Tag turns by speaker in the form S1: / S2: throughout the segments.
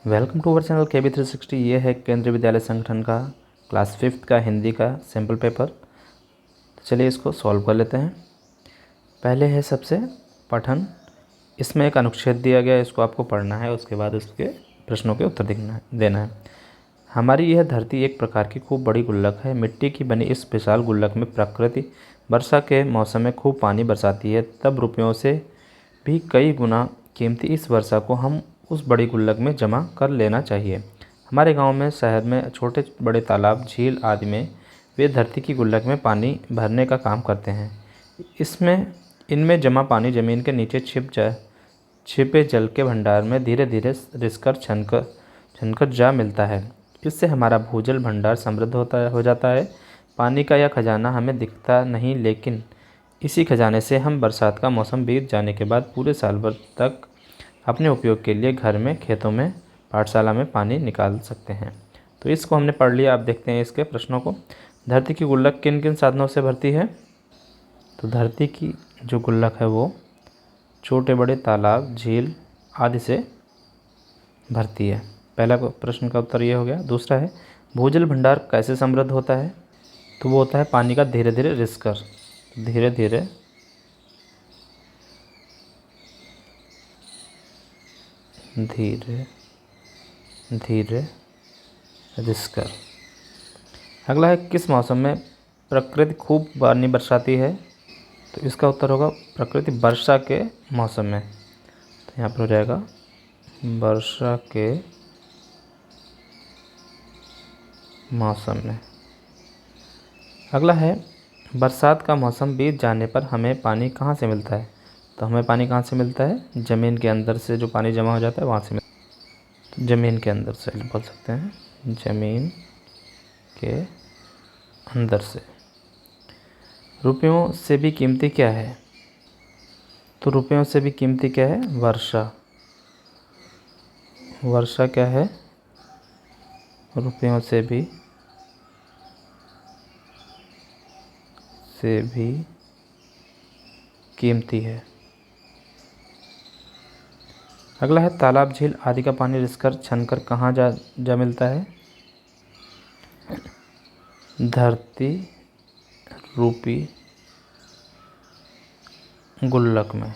S1: Welcome to our channel KB360। ये है केंद्रीय विद्यालय संगठन का क्लास 5th का हिंदी का सैम्पल पेपर। तो चलिए इसको सॉल्व कर लेते हैं। पहले है सबसे पठन। इसमें एक अनुच्छेद दिया गया है, इसको आपको पढ़ना है, उसके बाद उसके प्रश्नों के उत्तर देना है। हमारी यह धरती एक प्रकार की खूब बड़ी गुल्लक है। मिट्टी की बनी इस विशाल गुल्लक में प्रकृति वर्षा के मौसम में खूब पानी बरसाती है। तब रुपयों से भी कई गुना कीमती इस वर्षा को हम उस बड़ी गुल्लक में जमा कर लेना चाहिए। हमारे गांव में, शहर में छोटे बड़े तालाब, झील आदि में वे धरती की गुल्लक में पानी भरने का काम करते हैं। इनमें जमा पानी ज़मीन के नीचे छिपे जल के भंडार में धीरे धीरे रिसकर छनकर जा मिलता है। इससे हमारा भूजल भंडार समृद्ध हो जाता है। पानी का यह खजाना हमें दिखता नहीं, लेकिन इसी खजाने से हम बरसात का मौसम बीत जाने के बाद पूरे साल भर तक अपने उपयोग के लिए घर में, खेतों में, पाठशाला में पानी निकाल सकते हैं। तो इसको हमने पढ़ लिया। आप देखते हैं इसके प्रश्नों को। धरती की गुल्लक किन किन साधनों से भरती है? तो धरती की जो गुल्लक है वो छोटे बड़े तालाब, झील आदि से भरती है। पहला प्रश्न का उत्तर ये हो गया। दूसरा है, भूजल भंडार कैसे समृद्ध होता है? तो वो होता है पानी का धीरे धीरे रिसकर, धीरे धीरे धीरे धीरे रिसकर। अगला है, किस मौसम में प्रकृति खूब पानी बरसाती है? तो इसका उत्तर होगा प्रकृति वर्षा के मौसम में। तो यहाँ पर हो जाएगा वर्षा के मौसम में। अगला है, बरसात का मौसम बीत जाने पर हमें पानी कहाँ से मिलता है? तो हमें पानी कहाँ से मिलता है? ज़मीन के अंदर से जो पानी जमा हो जाता है वहाँ से मिलता है। तो ज़मीन के अंदर से बोल सकते हैं, ज़मीन के अंदर से। रुपयों से भी कीमती क्या है? तो रुपयों से भी कीमती क्या है? वर्षा। वर्षा क्या है? रुपयों से भी कीमती है। अगला है, तालाब, झील आदि का पानी रिसकर छनकर कहाँ जा मिलता है? धरती रूपी गुल्लक में।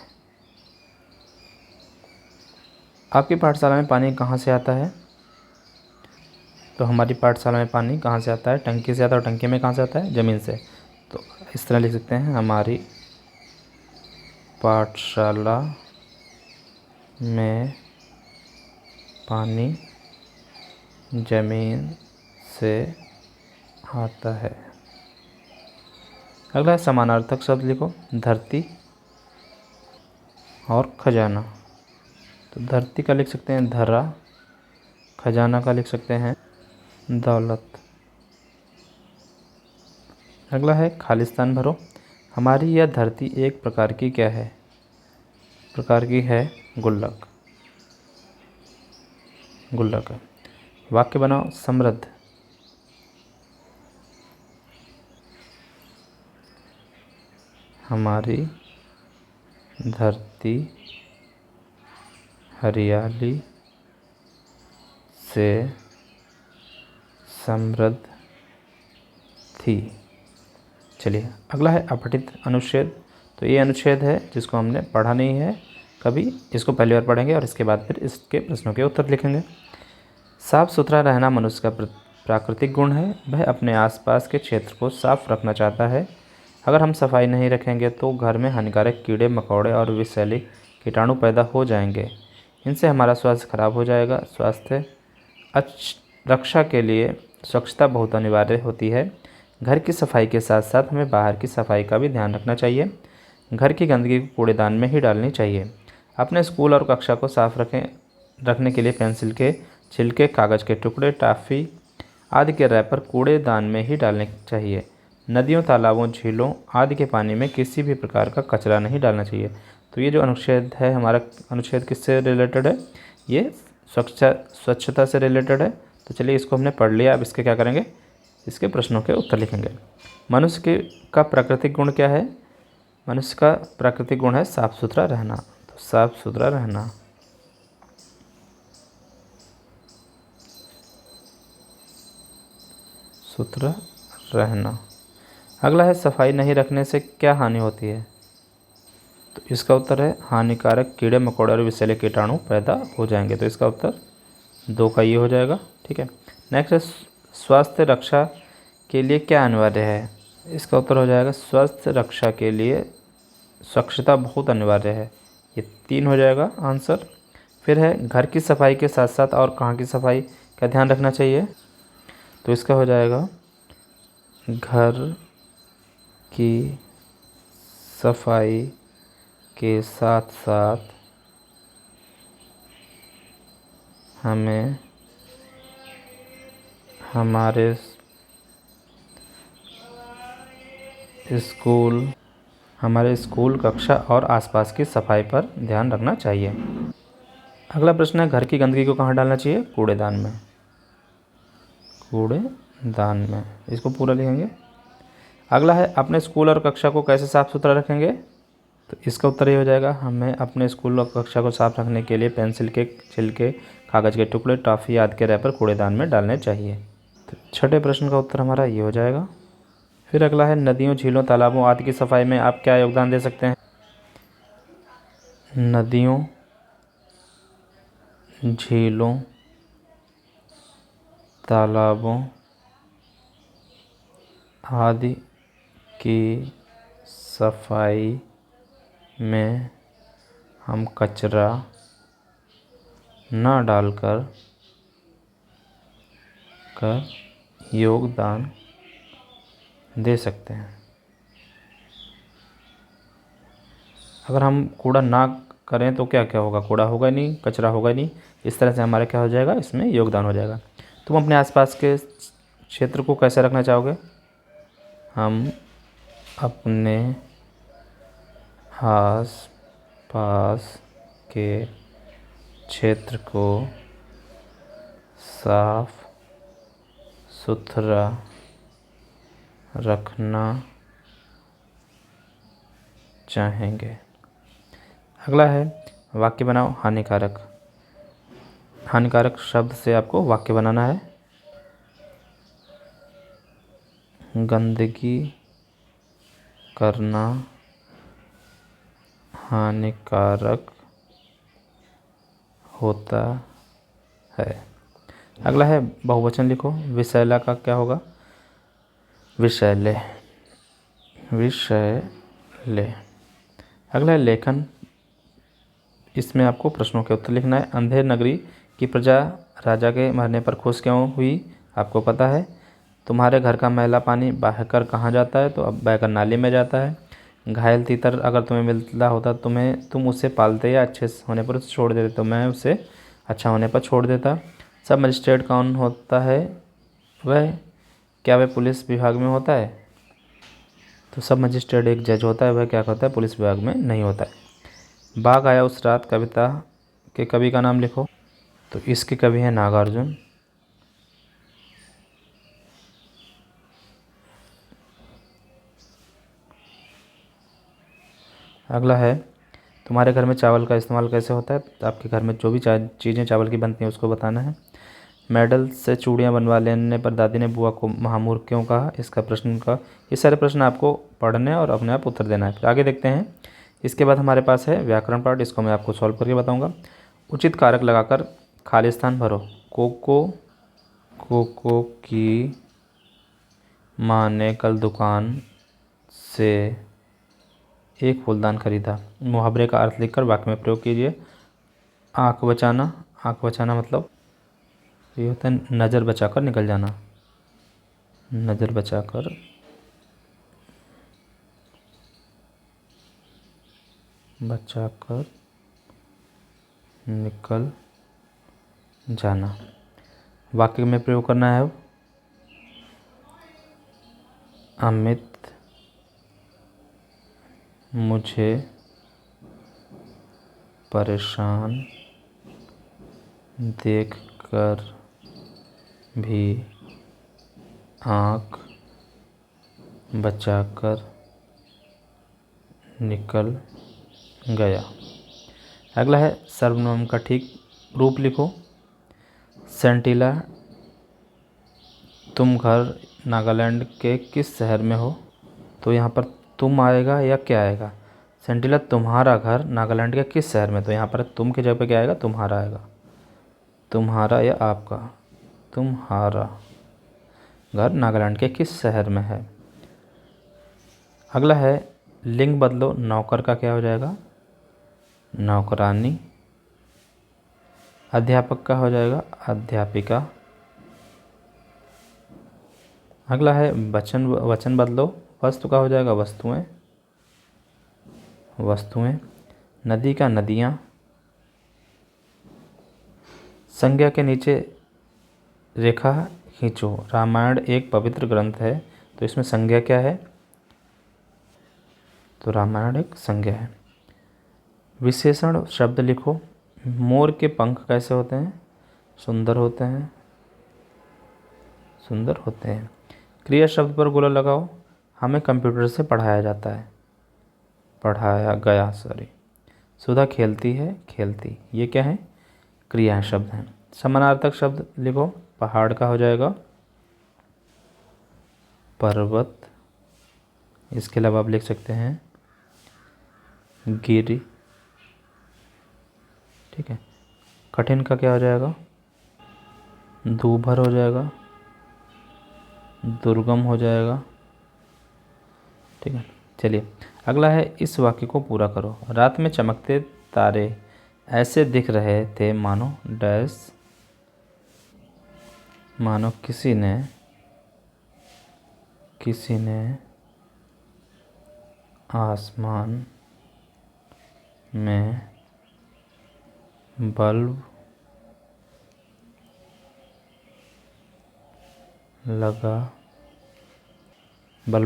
S1: आपकी पाठशाला में पानी कहाँ से आता है? तो हमारी पाठशाला में पानी कहाँ से आता है? टंकी से आता है। और टंकी में कहाँ से आता है? ज़मीन से। तो इस तरह लिख सकते हैं, हमारी पाठशाला में पानी ज़मीन से आता है। अगला है, समानार्थक शब्द लिखो। धरती और खजाना। तो धरती का लिख सकते हैं धरा, खजाना का लिख सकते हैं दौलत। अगला है, खालिस्तान भरो। हमारी यह धरती एक प्रकार की क्या है? प्रकार की है गुल्लक। गुल्लक है। वाक्य बनाओ, समृद्ध। हमारी धरती हरियाली से समृद्ध थी। चलिए, अगला है अपठित अनुच्छेद। तो ये अनुच्छेद है जिसको हमने पढ़ा नहीं है कभी, इसको पहली बार पढ़ेंगे और इसके बाद फिर इसके प्रश्नों के उत्तर लिखेंगे। साफ सुथरा रहना मनुष्य का प्राकृतिक गुण है। वह अपने आसपास के क्षेत्र को साफ रखना चाहता है। अगर हम सफाई नहीं रखेंगे तो घर में हानिकारक कीड़े मकोड़े और विषैले कीटाणु पैदा हो जाएंगे। इनसे हमारा स्वास्थ्य खराब हो जाएगा। स्वास्थ्य रक्षा के लिए स्वच्छता बहुत अनिवार्य होती है। घर की सफाई के साथ साथ हमें बाहर की सफाई का भी ध्यान रखना चाहिए। घर की गंदगी को कूड़ेदान में ही डालनी चाहिए। अपने स्कूल और कक्षा को साफ रखने के लिए पेंसिल के छिलके, कागज़ के टुकड़े, टॉफ़ी आदि के रैपर कूड़ेदान में ही डालने चाहिए। नदियों, तालाबों, झीलों आदि के पानी में किसी भी प्रकार का कचरा नहीं डालना चाहिए। तो ये जो अनुच्छेद है, हमारा अनुच्छेद किससे रिलेटेड है? ये स्वच्छता से रिलेटेड है। तो चलिए, इसको हमने पढ़ लिया। अब इसके क्या करेंगे? इसके प्रश्नों के उत्तर लिखेंगे। मनुष्य का प्राकृतिक गुण क्या है? मनुष्य का प्राकृतिक गुण है साफ सुथरा रहना। तो साफ सुथरा रहना। सुथरा रहना। अगला है सफाई नहीं रखने से क्या हानि होती है? तो इसका उत्तर है हानिकारक कीड़े मकोड़े और विषैले कीटाणु पैदा हो जाएंगे। तो इसका उत्तर 2 का ये हो जाएगा। ठीक है। नेक्स्ट है स्वास्थ्य रक्षा के लिए क्या अनिवार्य है? इसका उत्तर हो जाएगा स्वास्थ्य रक्षा के लिए स्वच्छता बहुत अनिवार्य है। ये 3 हो जाएगा आंसर। फिर है घर की सफाई के साथ साथ और कहाँ की सफाई का ध्यान रखना चाहिए? तो इसका हो जाएगा घर की सफाई के साथ साथ हमें हमारे स्कूल कक्षा और आसपास की सफाई पर ध्यान रखना चाहिए। अगला प्रश्न है घर की गंदगी को कहाँ डालना चाहिए? कूड़ेदान में। कूड़ेदान में, इसको पूरा लिखेंगे। अगला है अपने स्कूल और कक्षा को कैसे साफ़ सुथरा रखेंगे? तो इसका उत्तर ये हो जाएगा हमें अपने स्कूल और कक्षा को साफ रखने के लिए पेंसिल के छिलके, कागज़ के टुकड़े, टॉफ़ी आदि के रैपर कूड़ेदान में डालने चाहिए। तो छठे प्रश्न का उत्तर हमारा ये हो जाएगा। फिर अगला है नदियों, झीलों, तालाबों आदि की सफाई में आप क्या योगदान दे सकते हैं? नदियों, झीलों, तालाबों आदि की सफाई में हम कचरा न डालकर योगदान दे सकते हैं। अगर हम कूड़ा ना करें तो क्या क्या होगा? कूड़ा होगा ही नहीं, कचरा होगा ही नहीं। इस तरह से हमारा क्या हो जाएगा? इसमें योगदान हो जाएगा। तुम अपने आसपास के क्षेत्र को कैसे रखना चाहोगे? हम अपने आस पास के क्षेत्र को साफ सुथरा रखना चाहेंगे। अगला है वाक्य बनाओ हानिकारक। हानिकारक शब्द से आपको वाक्य बनाना है। गंदगी करना हानिकारक होता है। अगला है बहुवचन लिखो। विषैला का क्या होगा? विषैले, विषैले। अगला है लेखन। इसमें आपको प्रश्नों के उत्तर लिखना है। अंधेर नगरी की प्रजा राजा के मरने पर खुश क्यों हुई? आपको पता है। तुम्हारे घर का मैला पानी बहकर कहाँ जाता है? तो अब बहकर नाली में जाता है। घायल तीतर अगर तुम्हें मिलता होता तुम उसे पालते या अच्छे होने पर उसे छोड़ देते? तो मैं उसे अच्छा होने पर छोड़ देता। सब मजिस्ट्रेट कौन होता है? वह क्या वह पुलिस विभाग में होता है? तो सब मजिस्ट्रेट एक जज होता है, वह क्या होता है? पुलिस विभाग में नहीं होता है। बाघ आया उस रात कविता के कवि का नाम लिखो। तो इसके कवि हैं नागार्जुन। अगला है तुम्हारे घर में चावल का इस्तेमाल कैसे होता है? तो आपके घर में जो भी चीज़ें चावल की बनती हैं उसको बताना है। मेडल से चूड़ियाँ बनवा लेने पर दादी ने बुआ को महामूर्ख क्यों कहा? इसका प्रश्न का ये सारे प्रश्न आपको पढ़ने और अपने आप उत्तर देना है। फिर आगे देखते हैं। इसके बाद हमारे पास है व्याकरण पार्ट। इसको मैं आपको सॉल्व करके बताऊंगा। उचित कारक लगाकर खाली स्थान भरो। कोको की माँ ने कल दुकान से एक फूलदान खरीदा। मुहावरे का अर्थ लिखकर वाक्य में प्रयोग कीजिए। आँख बचाना, आँख बचाना मतलब ये होता है नज़र बचाकर निकल जाना। नज़र बचाकर निकल जाना। वाक्य में प्रयोग करना है अब। अमित मुझे परेशान देखकर भी आँख बचाकर निकल गया। अगला है सर्वनाम का ठीक रूप लिखो। सेंटिला तुम घर नागालैंड के किस शहर में हो? तो यहाँ पर तुम आएगा या क्या आएगा? सेंटिला तुम्हारा घर नागालैंड के किस शहर में? तो यहाँ पर तुम की जगह पे क्या आएगा? तुम्हारा आएगा। तुम्हारा या आपका? तुम्हारा घर नागालैंड के किस शहर में है? अगला है लिंग बदलो, नौकर का क्या हो जाएगा? नौकरानी। अध्यापक का हो जाएगा अध्यापिका। अगला है वचन बदलो, वस्तु का हो जाएगा वस्तुएं। वस्तुएं। नदी का नदियाँ। संज्ञा के नीचे रेखा खींचो। रामायण एक पवित्र ग्रंथ है, तो इसमें संज्ञा क्या है? तो रामायण एक संज्ञा है। विशेषण शब्द लिखो। मोर के पंख कैसे होते हैं? सुंदर होते हैं। सुंदर होते हैं। क्रिया शब्द पर गोला लगाओ। हमें कंप्यूटर से पढ़ाया जाता है। पढ़ाया गया, सॉरी। सुधा खेलती है, खेलती। ये क्या है? क्रिया शब्द हैं। समानार्थक शब्द लिखो। पहाड़ का हो जाएगा पर्वत। इसके अलावा आप लिख सकते हैं गिरि। ठीक है। कठिन का क्या हो जाएगा? दूभर हो जाएगा, दुर्गम हो जाएगा। ठीक है। चलिए अगला है, इस वाक्य को पूरा करो। रात में चमकते तारे ऐसे दिख रहे थे मानो डैश, मानो किसी ने आसमान में बल्ब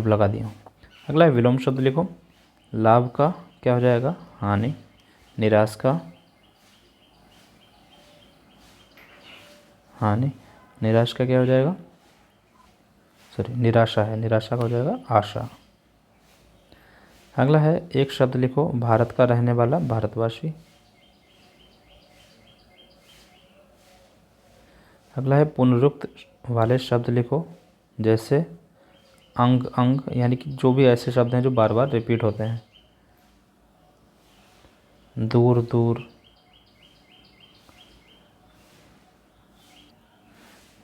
S1: लगा दिया। अगला है विलोम शब्द लिखो। लाभ का क्या हो जाएगा? हानि। निराश का हानि। निराश का क्या हो जाएगा? सॉरी, निराशा है, निराशा का हो जाएगा आशा। अगला है एक शब्द लिखो। भारत का रहने वाला, भारतवासी। अगला है पुनरुक्त वाले शब्द लिखो, जैसे अंग, अंग, यानी कि जो भी ऐसे शब्द हैं जो बार बार रिपीट होते हैं। दूर, दूर।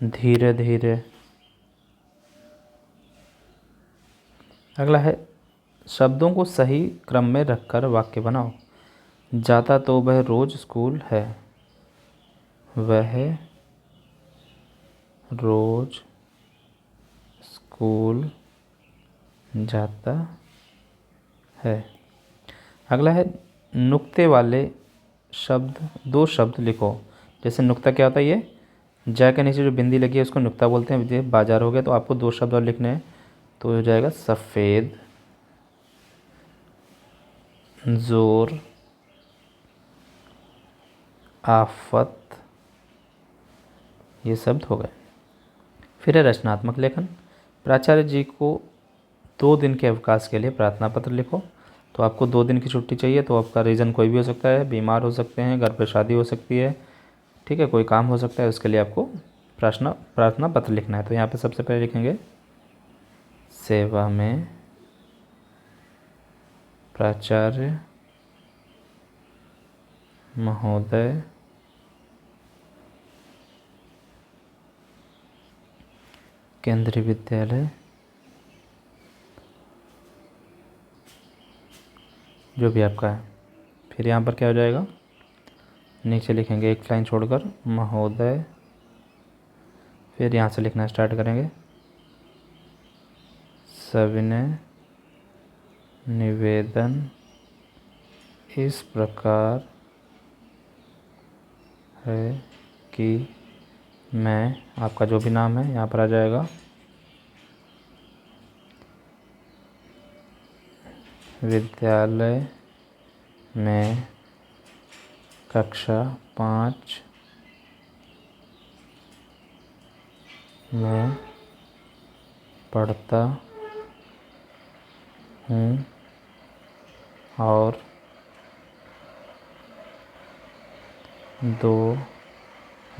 S1: धीरे, धीरे। अगला है शब्दों को सही क्रम में रखकर वाक्य बनाओ। जाता तो वह रोज स्कूल है। वह रोज स्कूल जाता है। अगला है नुक्ते वाले शब्द, दो शब्द लिखो। जैसे नुक्ता क्या होता है? ये जा के नीचे जो बिंदी लगी है उसको नुक्ता बोलते हैं। ये बाजार हो गया, तो आपको दो शब्द और लिखने हैं, तो हो जाएगा सफ़ेद, जोर, आफत। ये शब्द हो गए। फिर है रचनात्मक लेखन। प्राचार्य जी को 2 दिन के अवकाश के लिए प्रार्थना पत्र लिखो। तो आपको 2 दिन की छुट्टी चाहिए, तो आपका रीज़न कोई भी हो सकता है। बीमार हो सकते हैं, घर पे शादी हो सकती है, ठीक है, कोई काम हो सकता है। उसके लिए आपको प्रार्थना पत्र लिखना है। तो यहाँ पे सबसे पहले लिखेंगे सेवा में प्राचार्य महोदय केंद्रीय विद्यालय, जो भी आपका है। फिर यहाँ पर क्या हो जाएगा? नीचे लिखेंगे एक लाइन छोड़कर महोदय। फिर यहाँ से लिखना स्टार्ट करेंगे। सविनय निवेदन इस प्रकार है कि मैं, आपका जो भी नाम है यहाँ पर आ जाएगा, विद्यालय में कक्षा 5 में पढ़ता हूँ और 2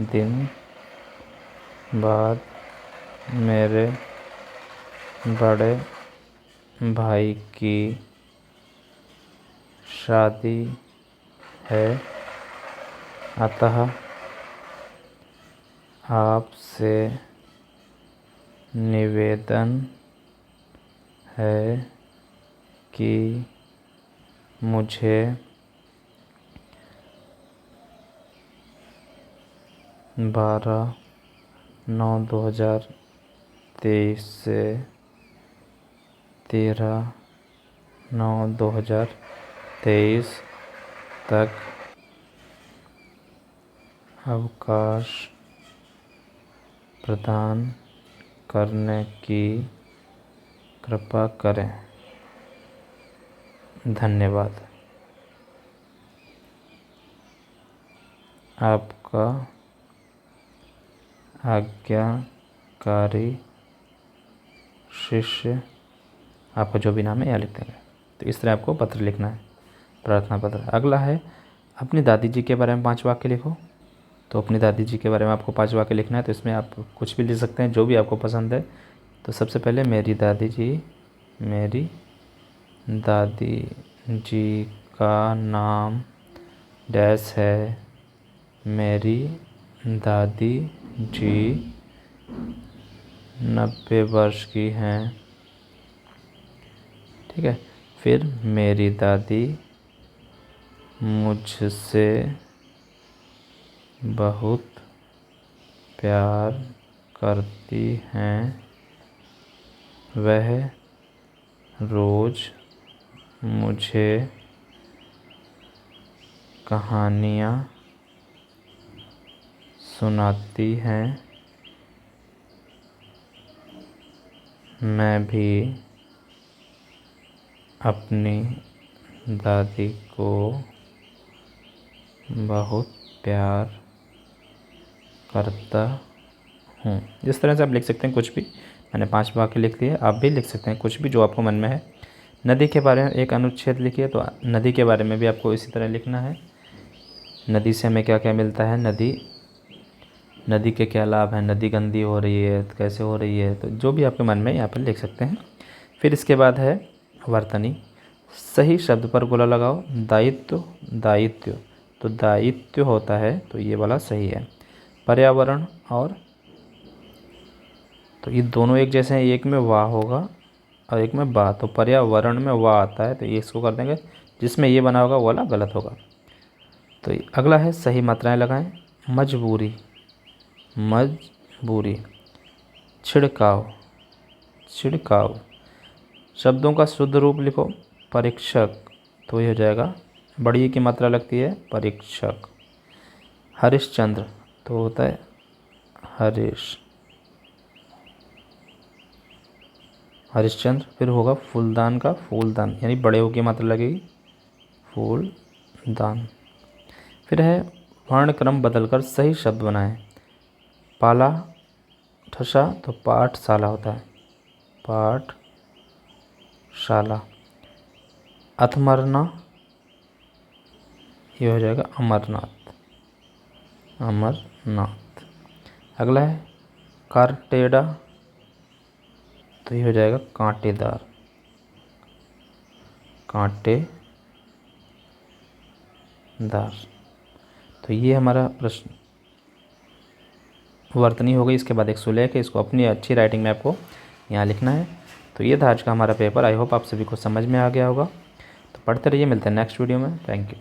S1: दिन बाद मेरे बड़े भाई की शादी है, अतः आपसे निवेदन है कि मुझे 12/9/2023 से 13/9/2023 तक अवकाश प्रदान करने की कृपा करें। धन्यवाद। आपका आज्ञाकारी शिष्य। आपका जो भी नाम है यहाँ लिख देंगे। तो इस तरह आपको पत्र लिखना है, प्रार्थना पत्र। अगला है अपनी दादी जी के बारे में 5 वाक्य लिखो। तो अपनी दादी जी के बारे में आपको 5 वाक्य लिखना है। तो इसमें आप कुछ भी लिख सकते हैं जो भी आपको पसंद है। तो सबसे पहले मेरी दादी जी का नाम डैश है। मेरी दादी जी 90 वर्ष की हैं। ठीक है। फिर मेरी दादी मुझसे बहुत प्यार करती हैं। वह रोज़ मुझे कहानियाँ सुनाती हैं। मैं भी अपनी दादी को बहुत प्यार करता हूँ। जिस तरह से आप लिख सकते हैं कुछ भी। मैंने 5 वाक्य लिख दिए, आप भी लिख सकते हैं कुछ भी जो आपको मन में है। नदी के बारे में एक अनुच्छेद लिखिए। तो नदी के बारे में भी आपको इसी तरह लिखना है। नदी से हमें क्या क्या मिलता है, नदी के क्या लाभ हैं, नदी गंदी हो रही है तो कैसे हो रही है। तो जो भी आपके मन में यहाँ पर लिख सकते हैं। फिर इसके बाद है वर्तनी। सही शब्द पर गोला लगाओ। दायित्व। तो दायित्व होता है, तो ये वाला सही है। पर्यावरण और, तो ये दोनों एक जैसे हैं। एक में वाह होगा और एक में बा। तो पर्यावरण में वाह आता है, तो ये इसको कर देंगे। जिसमें ये बना होगा वो वाला गलत होगा। तो अगला है सही मात्राएं लगाएं। मजबूरी। छिड़काव। शब्दों का शुद्ध रूप लिखो। परीक्षक। तो ये हो जाएगा, बड़ी की मात्रा लगती है, परीक्षक। हरिश्चंद्र। तो होता है हरिश्चंद्र। फिर होगा फूलदान का फूलदान, यानी बड़े हो की मात्रा लगेगी, फूलदान। फिर है वर्ण क्रम बदलकर सही शब्द बनाएं। पाला ठसा, तो पाठशाला होता है, पाठशाला। अथमरना, ये हो जाएगा अमरनाथ। अगला है कारटेड़ा। तो ये हो जाएगा कांटेदार। तो ये हमारा प्रश्न वर्तनी हो गई। इसके बाद एक सुलेख है, इसको अपनी अच्छी राइटिंग में आपको यहाँ लिखना है। तो ये था आज का हमारा पेपर। आई होप आप सभी को समझ में आ गया होगा। तो पढ़ते रहिए, मिलते हैं नेक्स्ट वीडियो में। Thank you.